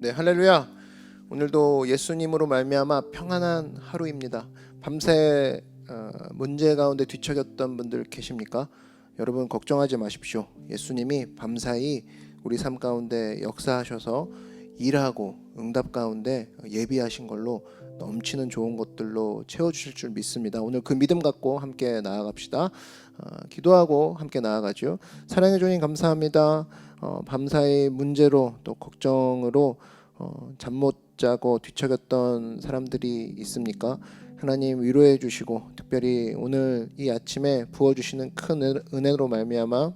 네, 할렐루야. 오늘도 예수님으로 말미암아 평안한 하루입니다. 밤새 문제 가운데 뒤척였던 분들 계십니까? 여러분 걱정하지 마십시오. 예수님이 밤사이 우리 삶 가운데 역사하셔서 일하고 응답 가운데 예비하신 걸로 넘치는 좋은 것들로 채워주실 줄 믿습니다. 오늘 그 믿음 갖고 함께 나아갑시다. 기도하고 함께 나아가죠. 사랑해 주님 감사합니다. 밤사이 문제로 또 걱정으로 잠 못 자고 뒤척였던 사람들이 있습니까? 하나님 위로해 주시고 특별히 오늘 이 아침에 부어 주시는 큰 은혜로 말미암아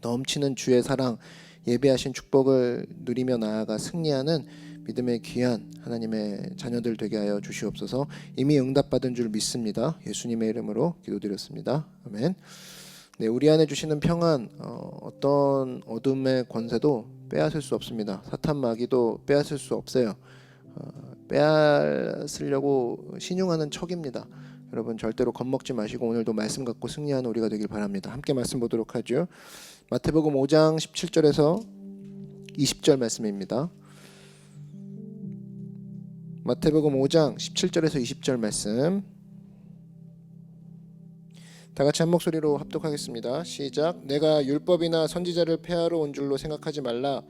넘치는 주의 사랑 예배하신 축복을 누리며 나아가 승리하는 믿음의 귀한 하나님의 자녀들 되게 하여 주시옵소서. 이미 응답받은 줄 믿습니다. 예수님의 이름으로 기도드렸습니다. 아멘. 네, 우리 안에 주시는 평안 어떤 어둠의 권세도 빼앗을 수 없습니다. 사탄 마귀도 빼앗을 수 없어요. 빼앗으려고 신용하는 척입니다. 여러분 절대로 겁먹지 마시고 오늘도 말씀 갖고 승리하는 우리가 되길 바랍니다. 함께 말씀 보도록 하죠. 마태복음 5장 17절에서 20절 말씀입니다. 마태복음 5장 17절에서 20절 말씀 다 같이 한 목소리로 합독하겠습니다. 시작. 내가 율법이나 선지자를 폐하러 온 줄로 생각하지 말라.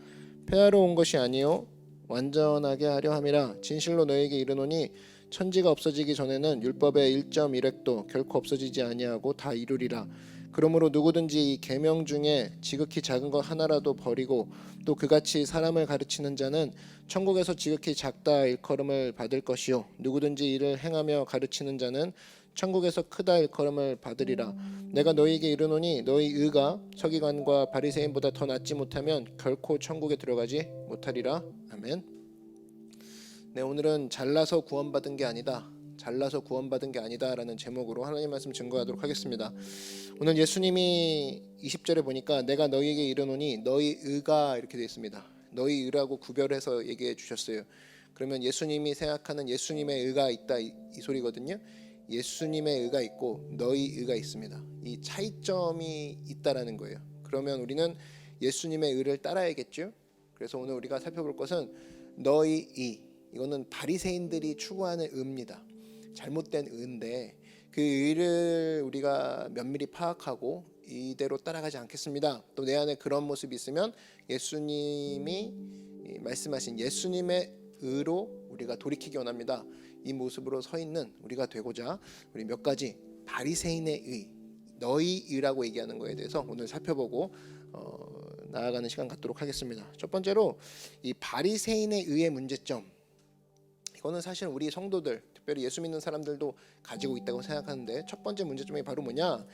폐하러 온 것이 아니요 완전하게 하려 함이라. 진실로 너에게 이르노니 천지가 없어지기 전에는 율법의 1.1획도 결코 없어지지 아니하고 다 이루리라. 그러므로 누구든지 이 계명 중에 지극히 작은 것 하나라도 버리고 또 그같이 사람을 가르치는 자는 천국에서 지극히 작다 일컬음을 받을 것이요 누구든지 이를 행하며 가르치는 자는 천국에서 크다 일컬음을 받으리라. 내가 너희에게 이르노니 너희 의가 서기관과 바리새인보다 더 낫지 못하면 결코 천국에 들어가지 못하리라. 아멘. 네, 오늘은 잘나서 구원받은 게 아니다. 잘나서 구원받은 게 아니다라는 제목으로 하나님 말씀 증거하도록 하겠습니다. 오늘 예수님이 20절에 보니까 내가 너희에게 이르노니 너희 의가 이렇게 되어 있습니다. 너희 의라고 구별해서 얘기해 주셨어요. 그러면 예수님이 생각하는 예수님의 의가 있다 이 소리거든요. 예수님의 의가 있고 너희 의가 있습니다. 이 차이점이 있다라는 거예요. 그러면 우리는 예수님의 의를 따라야겠죠. 그래서 오늘 우리가 살펴볼 것은 너희 의, 이거는 바리새인들이 추구하는 의입니다. 잘못된 의인데 그 의를 우리가 면밀히 파악하고 이대로 따라가지 않겠습니다. 또 내 안에 그런 모습이 있으면 예수님이 말씀하신 예수님의 의로 우리가 돌이키기 원합니다. 이 모습으로 서 있는 우리가 되고자 우리 몇 가지 바리새인의 의, 너희 의라고 얘기하는 거에 대해서 오늘 살펴보고 나아가는 시간 갖도록 하겠습니다. 첫 번째로 이 바리새인의 의의 문제점, 이거는 사실 우리 성도들, 특별히 예수 믿는 사람들도 가지고 있다고 생각하는데 첫 번째 문제점이 바로 뭐냐?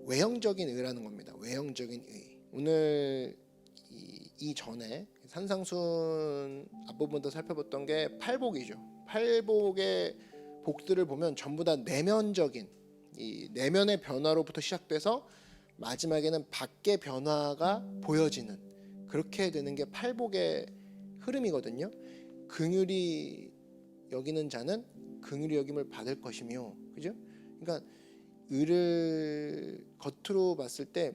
외형적인 의라는 겁니다. 외형적인 의. 오늘 이 전에 산상순 앞부분도 살펴봤던 게 팔복이죠. 팔복의 복들을 보면 전부 다 내면적인 이 내면의 변화로부터 시작돼서 마지막에는 밖의 변화가 보여지는 그렇게 되는 게 팔복의 흐름이거든요. 긍휼히 여기는 자는 긍휼히 여김을 받을 것이며, 그죠? 그러니까 의를 겉으로 봤을 때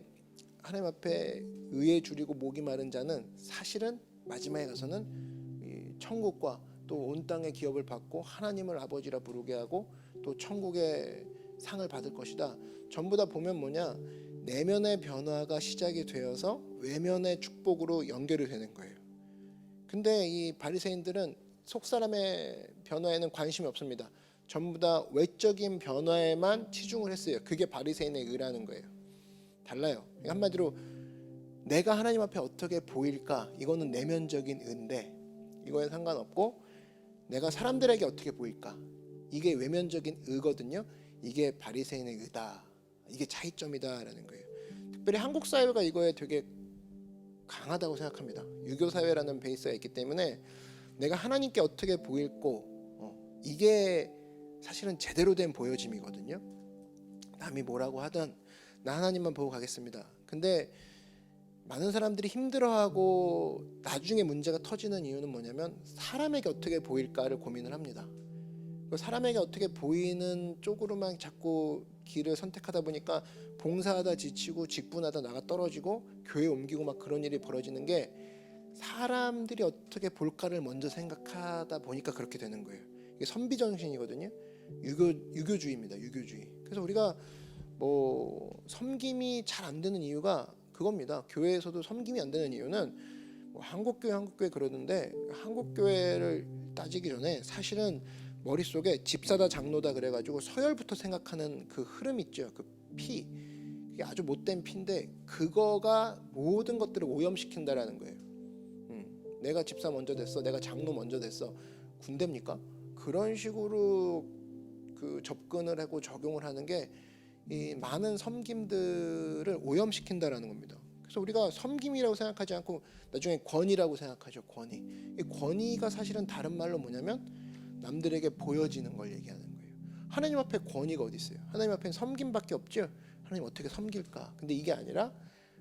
하나님 앞에 의에 줄이고 목이 마른 자는 사실은 마지막에 가서는 천국과 또 온 땅의 기업을 받고 하나님을 아버지라 부르게 하고 또 천국의 상을 받을 것이다. 전부 다 보면 뭐냐? 내면의 변화가 시작이 되어서 외면의 축복으로 연결이 되는 거예요. 근데 이 바리새인들은 속사람의 변화에는 관심이 없습니다. 전부 다 외적인 변화에만 치중을 했어요. 그게 바리새인의 의라는 거예요. 달라요. 한마디로 내가 하나님 앞에 어떻게 보일까? 이거는 내면적인 의인데 이거에 상관없고 내가 사람들에게 어떻게 보일까? 이게 외면적인 의거든요. 이게 바리새인의 의다. 이게 차이점이다라는 거예요. 특별히 한국 사회가 이거에 되게 강하다고 생각합니다. 유교 사회라는 베이스가 있기 때문에 내가 하나님께 어떻게 보일고 이게 사실은 제대로 된 보여짐이거든요. 남이 뭐라고 하든 나 하나님만 보고 가겠습니다. 근데 많은 사람들이 힘들어하고 나중에 문제가 터지는 이유는 뭐냐면 사람에게 어떻게 보일까를 고민을 합니다. 사람에게 어떻게 보이는 쪽으로만 자꾸 길을 선택하다 보니까 봉사하다 지치고 직분하다 나가 떨어지고 교회 옮기고 막 그런 일이 벌어지는 게 사람들이 어떻게 볼까를 먼저 생각하다 보니까 그렇게 되는 거예요. 이게 선비 정신이거든요. 유교주의입니다. 유교주의. 그래서 우리가 뭐 섬김이 잘 안 되는 이유가 그겁니다. 교회에서도 섬김이 안 되는 이유는 뭐 한국교회 그러는데 한국교회를 따지기 전에 사실은 머릿속에 집사다 장로다 그래가지고 서열부터 생각하는 그 흐름 있죠. 그 피, 그게 아주 못된 피인데 그거가 모든 것들을 오염시킨다라는 거예요. 내가 집사 먼저 됐어, 내가 장로 먼저 됐어, 군대입니까? 그런 식으로 그 접근을 하고 적용을 하는 게 이 많은 섬김들을 오염시킨다라는 겁니다. 그래서 우리가 섬김이라고 생각하지 않고 나중에 권위라고 생각하죠. 권위. 이 권위가 사실은 다른 말로 뭐냐면 남들에게 보여지는 걸 얘기하는 거예요. 하나님 앞에 권위가 어디 있어요? 하나님 앞에는 섬김밖에 없죠. 하나님 어떻게 섬길까? 근데 이게 아니라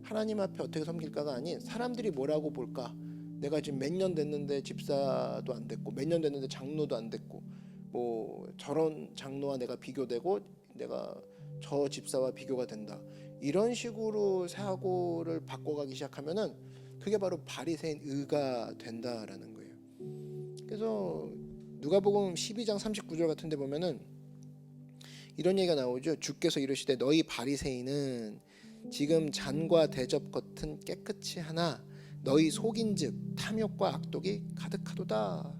하나님 앞에 어떻게 섬길까가 아닌 사람들이 뭐라고 볼까? 내가 지금 몇 년 됐는데 집사도 안 됐고 몇 년 됐는데 장로도 안 됐고 뭐 저런 장로와 내가 비교되고 내가 저 집사와 비교가 된다. 이런 식으로 사고를 바꿔가기 시작하면은 그게 바로 바리새인 의가 된다라는 거예요. 그래서 누가복음 12장 39절 같은 데 보면은 이런 얘기가 나오죠. 주께서 이르시되 너희 바리새인은 지금 잔과 대접 겉은 깨끗이 하나 너희 속인즉 탐욕과 악독이 가득하도다.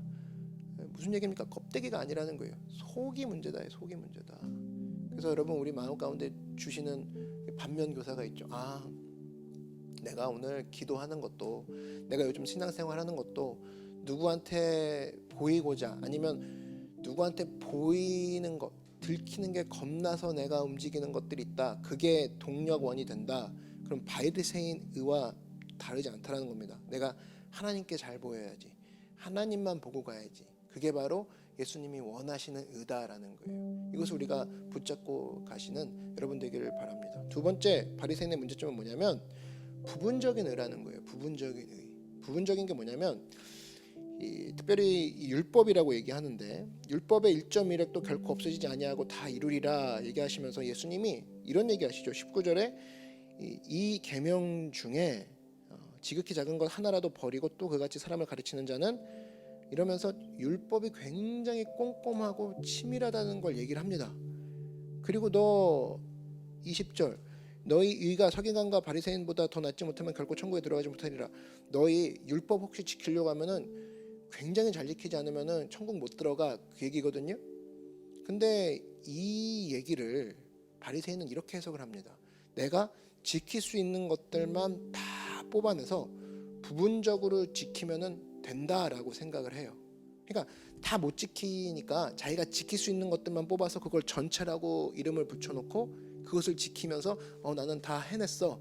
무슨 얘기입니까? 껍데기가 아니라는 거예요. 속이 문제다. 속이 문제다. 그래서 여러분 우리 마음 가운데 주시는 반면 교사가 있죠. 아, 내가 오늘 기도하는 것도 내가 요즘 신앙생활하는 것도 누구한테 보이고자 아니면 누구한테 보이는 것 들키는 게 겁나서 내가 움직이는 것들이 있다. 그게 동력원이 된다. 그럼 바리새인 의와 다르지 않다라는 겁니다. 내가 하나님께 잘 보여야지. 하나님만 보고 가야지. 그게 바로 예수님이 원하시는 의다라는 거예요. 이것을 우리가 붙잡고 가시는 여러분 되기를 바랍니다. 두 번째 바리새인의 문제점은 뭐냐면 부분적인 의라는 거예요. 부분적인 의. 부분적인 게 뭐냐면 특별히 이 율법이라고 얘기하는데 율법의 1.1획도 결코 없어지지 아니하고 다 이루리라 얘기하시면서 예수님이 이런 얘기하시죠. 19절에 이 계명 중에 지극히 작은 것 하나라도 버리고 또 그같이 사람을 가르치는 자는 이러면서 율법이 굉장히 꼼꼼하고 치밀하다는 걸 얘기를 합니다. 그리고 너 20절 너희 의가 서기관과 바리새인보다 더 낫지 못하면 결코 천국에 들어가지 못하리라. 너희 율법 혹시 지키려고 하면은 굉장히 잘 지키지 않으면은 천국 못 들어가 그 얘기거든요. 근데 이 얘기를 바리새인은 이렇게 해석을 합니다. 내가 지킬 수 있는 것들만 다 뽑아내서 부분적으로 지키면은 된다라고 생각을 해요. 그러니까 다 못 지키니까 자기가 지킬 수 있는 것들만 뽑아서 그걸 전체라고 이름을 붙여놓고 그것을 지키면서 나는 다 해냈어.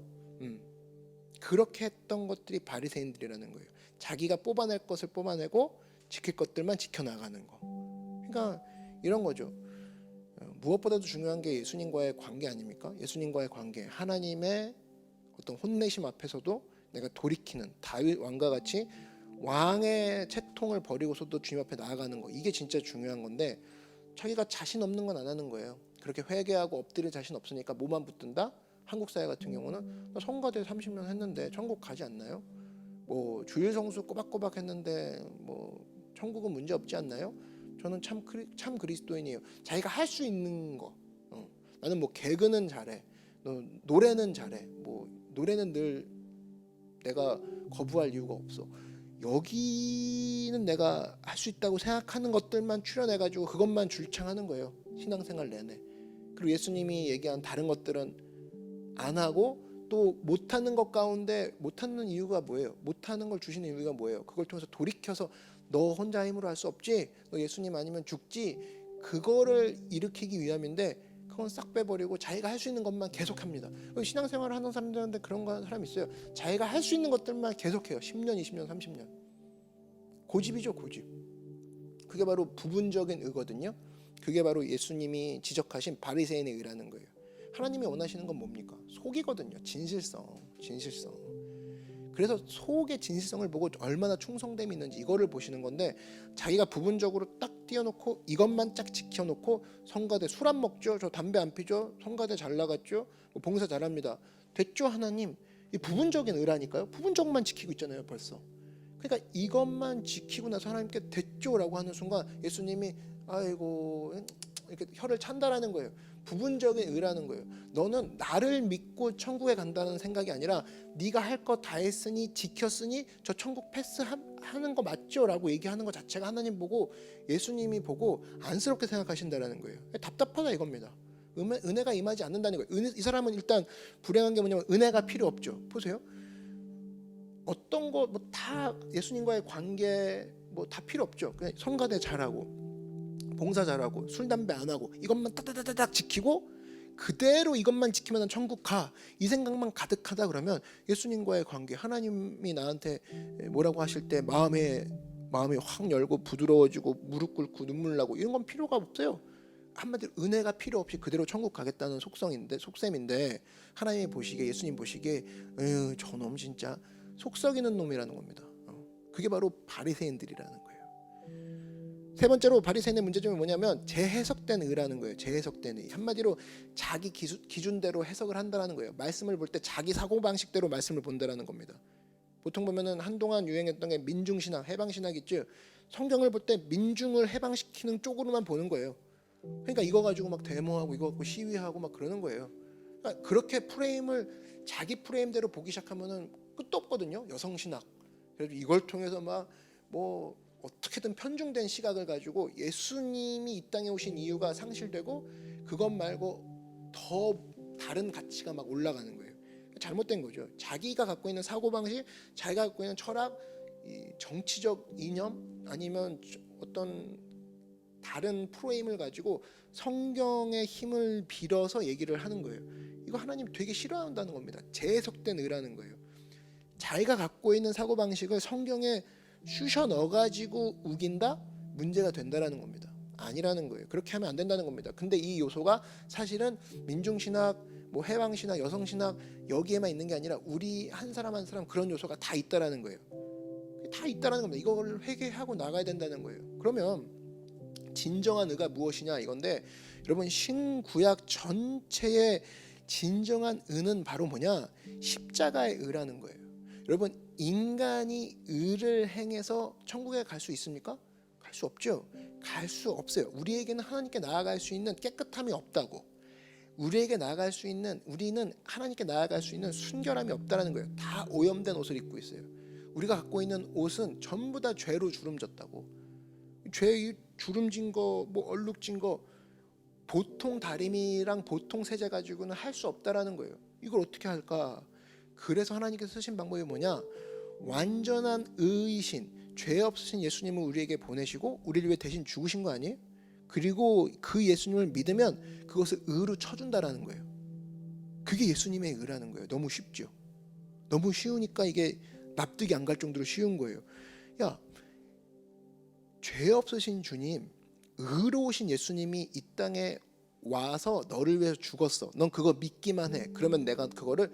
그렇게 했던 것들이 바리새인들이라는 거예요. 자기가 뽑아낼 것을 뽑아내고 지킬 것들만 지켜나가는 거. 그러니까 이런 거죠. 무엇보다도 중요한 게 예수님과의 관계 아닙니까? 예수님과의 관계. 하나님의 어떤 혼내심 앞에서도 내가 돌이키는 다윗 왕과 같이 왕의 채통을 버리고서도 주님 앞에 나아가는 거. 이게 진짜 중요한 건데 자기가 자신 없는 건 안 하는 거예요. 그렇게 회개하고 엎드릴 자신 없으니까 뭐만 붙든다? 한국 사회 같은 경우는 나 성가대 30년 했는데 천국 가지 않나요? 뭐 주일 성수 꼬박꼬박 했는데 뭐 천국은 문제 없지 않나요? 저는 참 그리스도인이에요. 자기가 할 수 있는 거. 나는 뭐 개그는 잘해. 노래는 잘해. 뭐 노래는 늘 내가 거부할 이유가 없어. 여기는 내가 할 수 있다고 생각하는 것들만 추려내가지고 그것만 줄창하는 거예요. 신앙생활 내내. 그리고 예수님이 얘기한 다른 것들은 안 하고 또 못하는 것 가운데 못하는 이유가 뭐예요? 못하는 걸 주시는 이유가 뭐예요? 그걸 통해서 돌이켜서 너 혼자 힘으로 할 수 없지? 너 예수님 아니면 죽지? 그거를 일으키기 위함인데 그건 싹 빼버리고 자기가 할 수 있는 것만 계속합니다. 신앙생활을 하는 사람들한테 그런 사람 있어요. 자기가 할 수 있는 것들만 계속해요. 10년, 20년, 30년. 고집이죠, 고집. 그게 바로 부분적인 의거든요. 그게 바로 예수님이 지적하신 바리새인의 의라는 거예요. 하나님이 원하시는 건 뭡니까? 속이거든요. 진실성. 그래서 속의 진실성을 보고 얼마나 충성됨이 있는지 이거를 보시는 건데 자기가 부분적으로 딱 띄워놓고 이것만 쫙 지켜놓고 성가대 술 안 먹죠? 저 담배 안 피죠? 성가대 잘 나갔죠? 봉사 잘합니다. 됐죠 하나님? 이 부분적인 의라니까요. 부분적만 지키고 있잖아요 벌써. 그러니까 이것만 지키고 나서 하나님께 됐죠라고 하는 순간 예수님이 아이고 이렇게 혀를 찬다라는 거예요. 부분적인 의라는 거예요. 너는 나를 믿고 천국에 간다는 생각이 아니라 네가 할 거 다 했으니 지켰으니 저 천국 패스하는 거 맞죠? 라고 얘기하는 것 자체가 하나님 보고 예수님이 보고 안쓰럽게 생각하신다는 거예요. 답답하다 이겁니다. 은혜가 임하지 않는다는 거예요. 이 사람은 일단 불행한 게 뭐냐면 은혜가 필요 없죠. 보세요. 어떤 거 뭐 다 예수님과의 관계 뭐 다 필요 없죠. 그냥 성가대 잘하고 봉사 잘하고 술 담배 안 하고 이것만 따다다닥 지키고 그대로 이것만 지키면 천국 가 이 생각만 가득하다 그러면 예수님과의 관계 하나님이 나한테 뭐라고 하실 때 마음이 확 열고 부드러워지고 무릎 꿇고 눈물 나고 이런 건 필요가 없어요. 한마디로 은혜가 필요 없이 그대로 천국 가겠다는 속셈인데 하나님이 보시기에 예수님 보시기에 저놈 진짜 속 썩이는 놈이라는 겁니다. 그게 바로 바리새인들이라는 거예요. 세 번째로 바리새인의 문제점이 뭐냐면 재해석된 의라는 거예요. 재해석된 의. 한마디로 자기 기준대로 해석을 한다는 거예요. 말씀을 볼 때 자기 사고방식대로 말씀을 본다는 겁니다. 보통 보면은 한동안 유행했던 게 민중신학, 해방신학 있죠. 성경을 볼 때 민중을 해방시키는 쪽으로만 보는 거예요. 그러니까 이거 가지고 막 데모하고 이거 갖고 시위하고 막 그러는 거예요. 그러니까 그렇게 프레임을 자기 프레임대로 보기 시작하면은 끝도 없거든요. 여성신학. 그래서 이걸 통해서 막 뭐 어떻게든 편중된 시각을 가지고 예수님이 이 땅에 오신 이유가 상실되고 그것 말고 더 다른 가치가 막 올라가는 거예요. 잘못된 거죠. 자기가 갖고 있는 사고방식, 자기가 갖고 있는 철학, 이 정치적 이념 아니면 어떤 다른 프레임을 가지고 성경의 힘을 빌어서 얘기를 하는 거예요. 이거 하나님 되게 싫어한다는 겁니다. 재해석된 의라는 거예요. 자기가 갖고 있는 사고방식을 성경에 쑤셔 넣어가지고 우긴다? 문제가 된다라는 겁니다. 아니라는 거예요. 그렇게 하면 안 된다는 겁니다. 근데 이 요소가 사실은 민중신학, 뭐 해방신학, 여성신학 여기에만 있는 게 아니라 우리 한 사람 한 사람 그런 요소가 다 있다라는 거예요. 다 있다라는 겁니다. 이걸 회개하고 나가야 된다는 거예요. 그러면 진정한 의가 무엇이냐 이건데 여러분 신구약 전체의 진정한 의는 바로 뭐냐? 십자가의 의라는 거예요. 여러분 인간이 의를 행해서 천국에 갈 수 있습니까? 갈 수 없죠. 갈 수 없어요. 우리에게는 하나님께 나아갈 수 있는 깨끗함이 없다고. 우리에게 나아갈 수 있는 우리는 하나님께 나아갈 수 있는 순결함이 없다라는 거예요. 다 오염된 옷을 입고 있어요. 우리가 갖고 있는 옷은 전부 다 죄로 주름졌다고. 죄 주름진 거, 뭐 얼룩진 거 보통 다리미랑 보통 세제 가지고는 할 수 없다라는 거예요. 이걸 어떻게 할까? 그래서 하나님께서 쓰신 방법이 뭐냐? 완전한 의이신 죄 없으신 예수님을 우리에게 보내시고 우리를 위해 대신 죽으신 거 아니에요? 그리고 그 예수님을 믿으면 그것을 의로 쳐준다라는 거예요. 그게 예수님의 의라는 거예요. 너무 쉽죠. 너무 쉬우니까 이게 납득이 안 갈 정도로 쉬운 거예요. 야, 죄 없으신 주님, 의로우신 예수님이 이 땅에 와서 너를 위해서 죽었어. 넌 그거 믿기만 해. 그러면 내가 그거를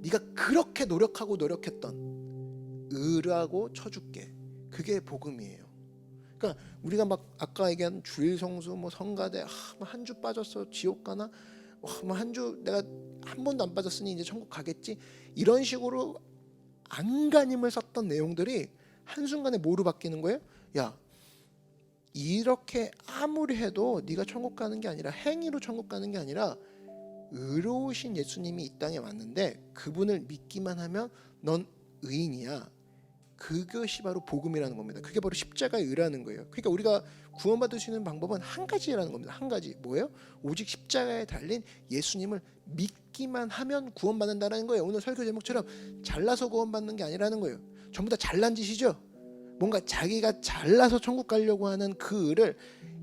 네가 그렇게 노력하고 노력했던 의라고 쳐줄게. 그게 복음이에요. 그러니까 우리가 막 아까 얘기한 주일 성수, 뭐 성가대, 한 주 빠졌어 지옥 가나, 뭐 한 주 내가 한 번도 안 빠졌으니 이제 천국 가겠지. 이런 식으로 안간힘을 썼던 내용들이 한 순간에 뭐로 바뀌는 거예요? 야, 이렇게 아무리 해도 네가 천국 가는 게 아니라 행위로 천국 가는 게 아니라 의로우신 예수님이 이 땅에 왔는데 그분을 믿기만 하면 넌 의인이야. 그것이 바로 복음이라는 겁니다. 그게 바로 십자가의 의라는 거예요. 그러니까 우리가 구원받을 수 있는 방법은 한 가지라는 겁니다. 한 가지. 뭐예요? 오직 십자가에 달린 예수님을 믿기만 하면 구원받는다는 거예요. 오늘 설교 제목처럼 잘나서 구원받는 게 아니라는 거예요. 전부 다 잘난 짓이죠. 뭔가 자기가 잘나서 천국 가려고 하는 그 의를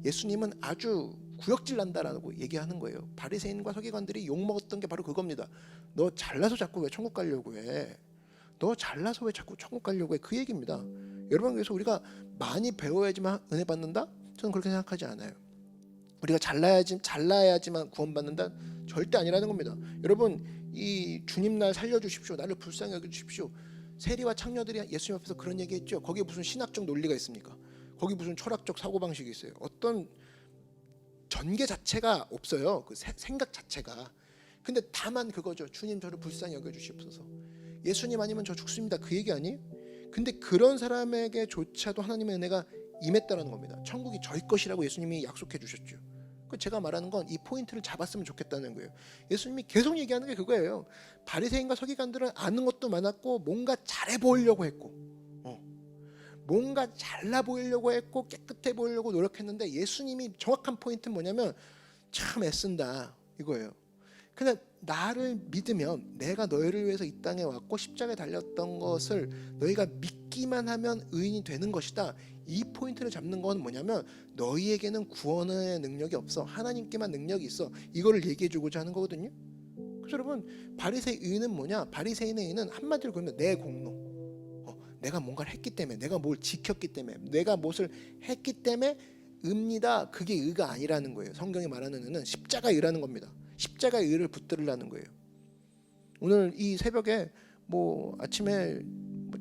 예수님은 아주 구역질 난다라고 얘기하는 거예요. 바리새인과 서기관들이 욕먹었던 게 바로 그겁니다. 너 잘나서 자꾸 왜 천국 가려고 해? 너 잘나서 왜 자꾸 천국 가려고 해? 그 얘기입니다. 여러분, 그래서 우리가 많이 배워야지만 은혜 받는다? 저는 그렇게 생각하지 않아요. 우리가 잘나야지만 구원받는다? 절대 아니라는 겁니다. 여러분, 이 주님 날 살려주십시오. 나를 불쌍히 여겨주십시오. 세리와 창녀들이 예수님 앞에서 그런 얘기했죠. 거기에 무슨 신학적 논리가 있습니까? 거기 무슨 철학적 사고방식이 있어요? 어떤 전개 자체가 없어요. 그 생각 자체가. 근데 다만 그거죠. 주님 저를 불쌍히 여겨주시옵소서. 예수님 아니면 저 죽습니다. 그 얘기 아니에요? 근데 그런 사람에게조차도 하나님의 은혜가 임했다라는 겁니다. 천국이 저희 것이라고 예수님이 약속해 주셨죠. 제가 말하는 건 이 포인트를 잡았으면 좋겠다는 거예요. 예수님이 계속 얘기하는 게 그거예요. 바리새인과 서기관들은 아는 것도 많았고 뭔가 잘해 보이려고 했고 뭔가 잘나 보이려고 했고 깨끗해 보이려고 노력했는데 예수님이 정확한 포인트는 뭐냐면 참 애쓴다 이거예요. 그냥 나를 믿으면 내가 너희를 위해서 이 땅에 왔고 십자가에 달렸던 것을 너희가 믿기만 하면 의인이 되는 것이다. 이 포인트를 잡는 건 뭐냐면 너희에게는 구원의 능력이 없어. 하나님께만 능력이 있어. 이거를 얘기해 주고자 하는 거거든요. 그래서 여러분 바리새의 의는 뭐냐? 바리새인의 의는 한마디로 그러면 내 공로. 내가 뭔가를 했기 때문에 내가 뭘 지켰기 때문에 내가 무엇을 했기 때문에 의입니다. 그게 의가 아니라는 거예요. 성경이 말하는 의는 십자가의 의라는 겁니다. 십자가의 의를 붙들으라는 거예요. 오늘 이 새벽에 뭐 아침에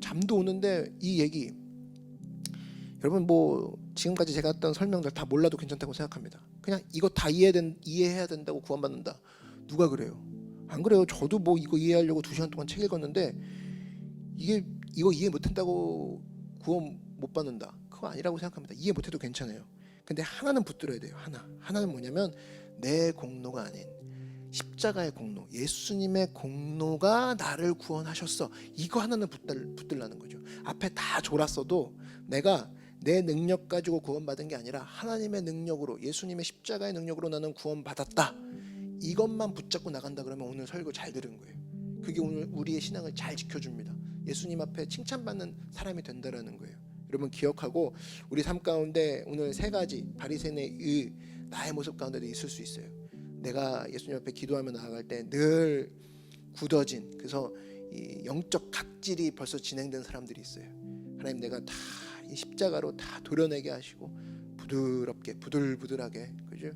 잠도 오는데 이 얘기 여러분 뭐 지금까지 제가 했던 설명들 다 몰라도 괜찮다고 생각합니다. 그냥 이거 다 이해해야 된다고 구원받는다. 누가 그래요? 안 그래요. 저도 뭐 이거 이해하려고 2시간 동안 책 읽었는데 이거 이해 못한다고 구원 못 받는다. 그거 아니라고 생각합니다. 이해 못해도 괜찮아요. 근데 하나는 붙들어야 돼요. 하나는 뭐냐면 내 공로가 아닌 십자가의 공로, 예수님의 공로가 나를 구원하셨어. 이거 하나는 붙들라는 거죠. 앞에 다 졸았어도 내가 내 능력 가지고 구원받은 게 아니라 하나님의 능력으로, 예수님의 십자가의 능력으로 나는 구원받았다. 이것만 붙잡고 나간다 그러면 오늘 설교 잘 들은 거예요. 그게 오늘 우리의 신앙을 잘 지켜줍니다. 예수님 앞에 칭찬받는 사람이 된다라는 거예요. 여러분 기억하고 우리 삶 가운데 오늘 3가지 바리새인의 의 나의 모습 가운데도 있을 수 있어요. 내가 예수님 앞에 기도하며 나아갈 때 늘 굳어진 그래서 이 영적 각질이 벌써 진행된 사람들이 있어요. 하나님 내가 다 이 십자가로 다 도려내게 하시고 부드럽게 부들부들하게 그죠?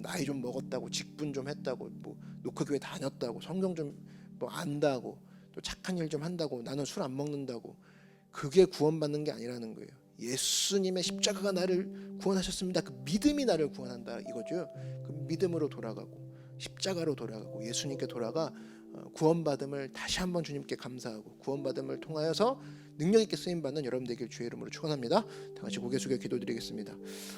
나이 좀 먹었다고 직분 좀 했다고 뭐 노크교회 다녔다고 성경 좀 뭐 안다고 또 착한 일 좀 한다고 나는 술 안 먹는다고 그게 구원받는 게 아니라는 거예요. 예수님의 십자가가 나를 구원하셨습니다. 그 믿음이 나를 구원한다 이거죠. 그 믿음으로 돌아가고 십자가로 돌아가고 예수님께 돌아가 구원받음을 다시 한번 주님께 감사하고 구원받음을 통하여서 능력 있게 쓰임 받는 여러분 되길 주의 이름으로 축원합니다. 다 같이 고개 숙여 기도드리겠습니다.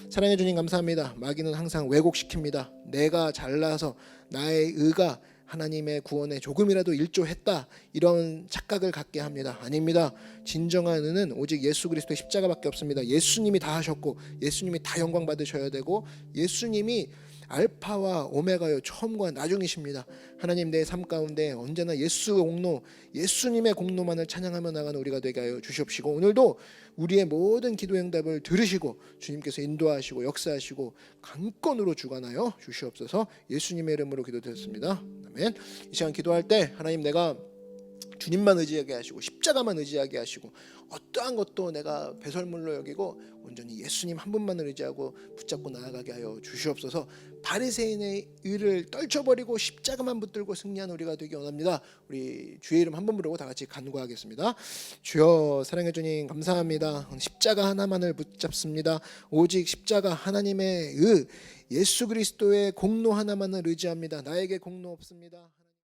사랑해 주님 감사합니다. 마귀는 항상 왜곡시킵니다. 내가 잘나서 나의 의가 하나님의 구원에 조금이라도 일조했다 이런 착각을 갖게 합니다. 아닙니다. 진정한 의는 오직 예수 그리스도의 십자가밖에 없습니다. 예수님이 다 하셨고 예수님이 다 영광 받으셔야 되고 예수님이 알파와 오메가요 처음과 나중이십니다. 하나님 내 삶 가운데 언제나 예수 공로 예수님의 공로만을 찬양하며 나가는 우리가 되게 하여 주시옵시고 오늘도 우리의 모든 기도 응답을 들으시고 주님께서 인도하시고 역사하시고 강권으로 주관하여 주시옵소서. 예수님의 이름으로 기도드렸습니다. 아멘. 이 시간 기도할 때 하나님 내가 주님만 의지하게 하시고 십자가만 의지하게 하시고 어떠한 것도 내가 배설물로 여기고 온전히 예수님 한 분만을 의지하고 붙잡고 나아가게 하여 주시옵소서. 바리새인의 의를 떨쳐버리고 십자가만 붙들고 승리하는 우리가 되기 원합니다. 우리 주의 이름 한 번 부르고 다 같이 간구하겠습니다. 주여 사랑해 주님 감사합니다. 십자가 하나만을 붙잡습니다. 오직 십자가 하나님의 의 예수 그리스도의 공로 하나만을 의지합니다. 나에게 공로 없습니다.